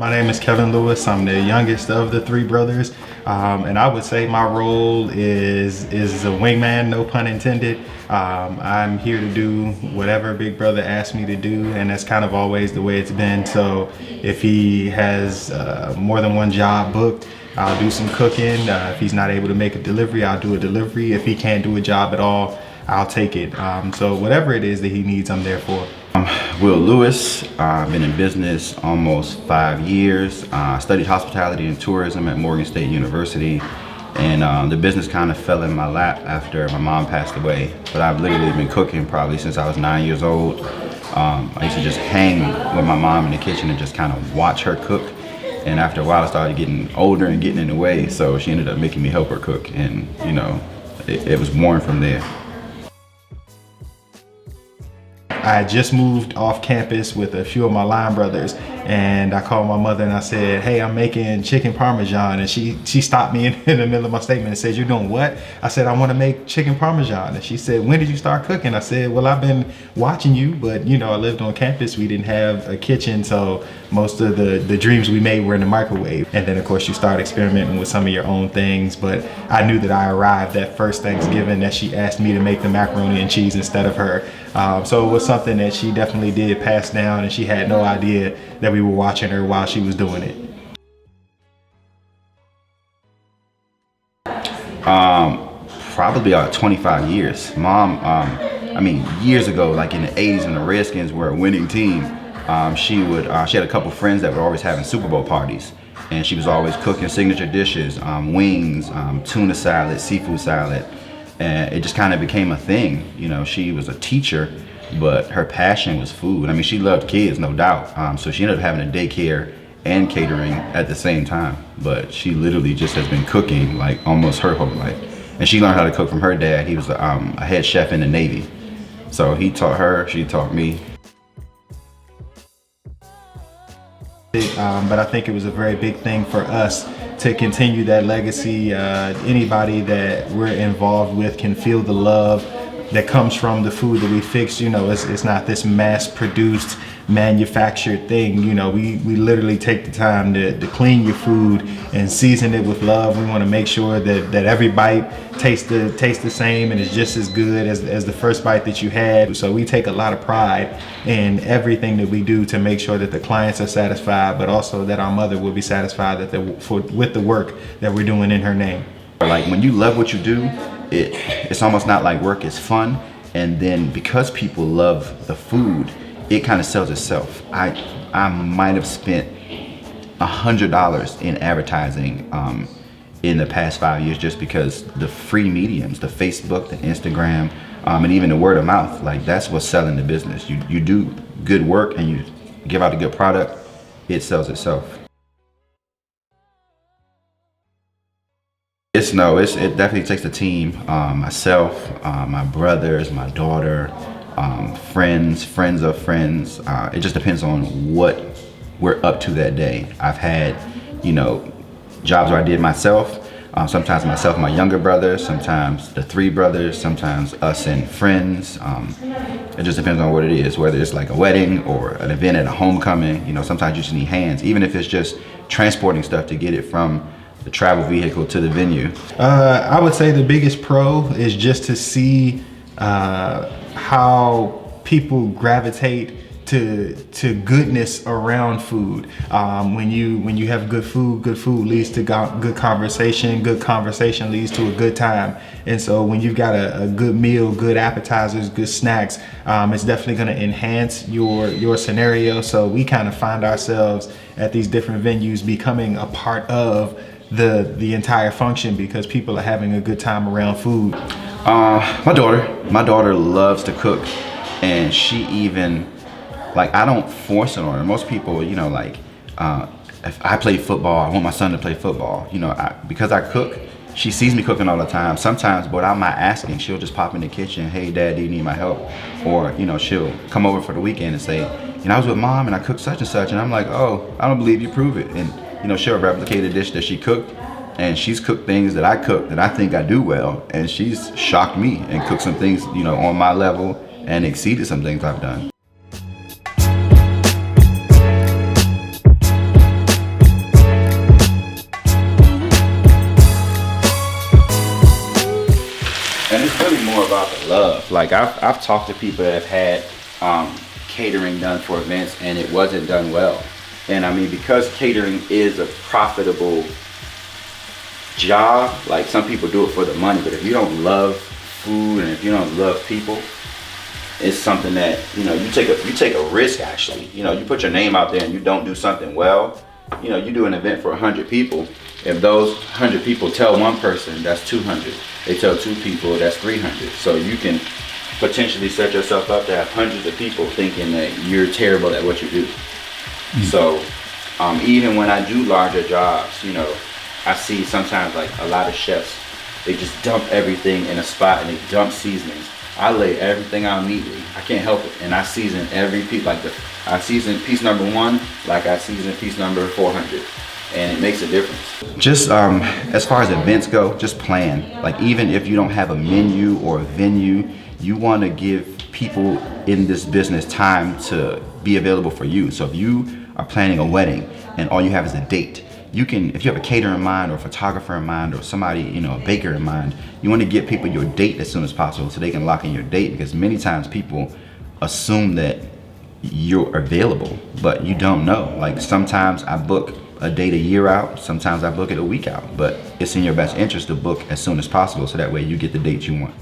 My name is Kevin Lewis. I'm the youngest of the three brothers, and I would say my role is a wingman, no pun intended. I'm here to do whatever big brother asks me to do, and that's kind of always the way it's been. So if he has more than one job booked, I'll do some cooking. If he's not able to make a delivery, I'll do a delivery. If he can't do a job at all, I'll take it. So whatever it is that he needs, I'm there for. Will Lewis. I've been in business almost 5 years. I studied hospitality and tourism at Morgan State University, and the business kind of fell in my lap after my mom passed away. But I've literally been cooking probably since I was 9 years old. I used to just hang with my mom in the kitchen and just kind of watch her cook. And after a while, I started getting older and getting in the way, so she ended up making me help her cook, and you know, it was born from there. I had just moved off campus with a few of my line brothers, and I called my mother and I said, hey, I'm making chicken parmesan, and she stopped me in the middle of my statement and said, you're doing what? I said, I want to make chicken parmesan. And she said, when did you start cooking? I said, well, I've been watching you, but you know, I lived on campus. We didn't have a kitchen, so most of the dreams we made were in the microwave. And then of course you start experimenting with some of your own things, but I knew that I arrived that first Thanksgiving that she asked me to make the macaroni and cheese instead of her. So it was something that she definitely did pass down, and she had no idea that we were watching her while she was doing it. Probably about 25 years. Mom, I mean, years ago, like in the 80s when the Redskins were a winning team, she had a couple friends that were always having Super Bowl parties, and she was always cooking signature dishes, wings, tuna salad, seafood salad. And it just kind of became a thing. You know, she was a teacher, but her passion was food. I mean, she loved kids, no doubt. So she ended up having a daycare and catering at the same time. But she literally just has been cooking like almost her whole life. And she learned how to cook from her dad. He was a head chef in the Navy. So he taught her, she taught me. But I think it was a very big thing for us to continue that legacy. Anybody that we're involved with can feel the love that comes from the food that we fix. You know, it's not this mass-produced, manufactured thing. You know, we literally take the time to clean your food and season it with love. We want to make sure that every bite tastes the same and is just as good as the first bite that you had. So we take a lot of pride in everything that we do to make sure that the clients are satisfied, but also that our mother will be satisfied with the work that we're doing in her name. Like when you love what you do, it's almost not like work, it's fun. And then because people love the food, it kind of sells itself. I might have spent $100 in advertising in the past 5 years just because the free mediums, the Facebook, the Instagram, and even the word of mouth, like that's what's selling the business. You do good work and you give out a good product, it sells itself. It definitely takes a team. Myself, my brothers, my daughter, friends of friends. It just depends on what we're up to that day. I've had, you know, jobs where I did myself. Sometimes myself and my younger brother, sometimes the three brothers, sometimes us and friends. It just depends on what it is, whether it's like a wedding or an event at a homecoming. You know, sometimes you just need hands, even if it's just transporting stuff to get it from the travel vehicle to the venue. I would say the biggest pro is just to see how people gravitate to goodness around food. When you have good food leads to good conversation leads to a good time. And so when you've got a good meal, good appetizers, good snacks, it's definitely going to enhance your scenario. So we kind of find ourselves at these different venues becoming a part of the entire function because people are having a good time around food. My daughter loves to cook, and she even, like, I don't force it on her. Most people, you know, like, if I play football, I want my son to play football. You know, because I cook, she sees me cooking all the time. Sometimes, without my asking, she'll just pop in the kitchen, hey, Dad, do you need my help? Or, you know, she'll come over for the weekend and say, you know, I was with Mom and I cooked such and such. And I'm like, oh, I don't believe you, prove it. And, you know, she'll replicate a dish that she cooked. And she's cooked things that I cook that I think I do well. And she's shocked me and cooked some things, you know, on my level and exceeded some things I've done. more about the love. Like I've talked to people that have had catering done for events and it wasn't done well. And I mean, because catering is a profitable job, like some people do it for the money, but if you don't love food and if you don't love people, it's something that, you know, you take a risk actually. You know, you put your name out there and you don't do something well, you know, you do an event for 100 people. If those 100 people tell one person, that's 200. They tell 2 people, that's 300. So you can potentially set yourself up to have hundreds of people thinking that you're terrible at what you do. So even when I do larger jobs, you know, I see sometimes like a lot of chefs, they just dump everything in a spot and they dump seasonings. I lay everything out neatly. I can't help it. And I season every piece, like I season piece number 1, like I season piece number 400. And it makes a difference. Just as far as events go, just plan. Like even if you don't have a menu or a venue, you want to give people in this business time to be available for you. So if you are planning a wedding and all you have is a date, you can, if you have a caterer in mind or a photographer in mind or somebody, you know, a baker in mind, you want to give people your date as soon as possible so they can lock in your date, because many times people assume that you're available, but you don't know. Like sometimes I book a date a year out, sometimes I book it a week out, but it's in your best interest to book as soon as possible so that way you get the date you want.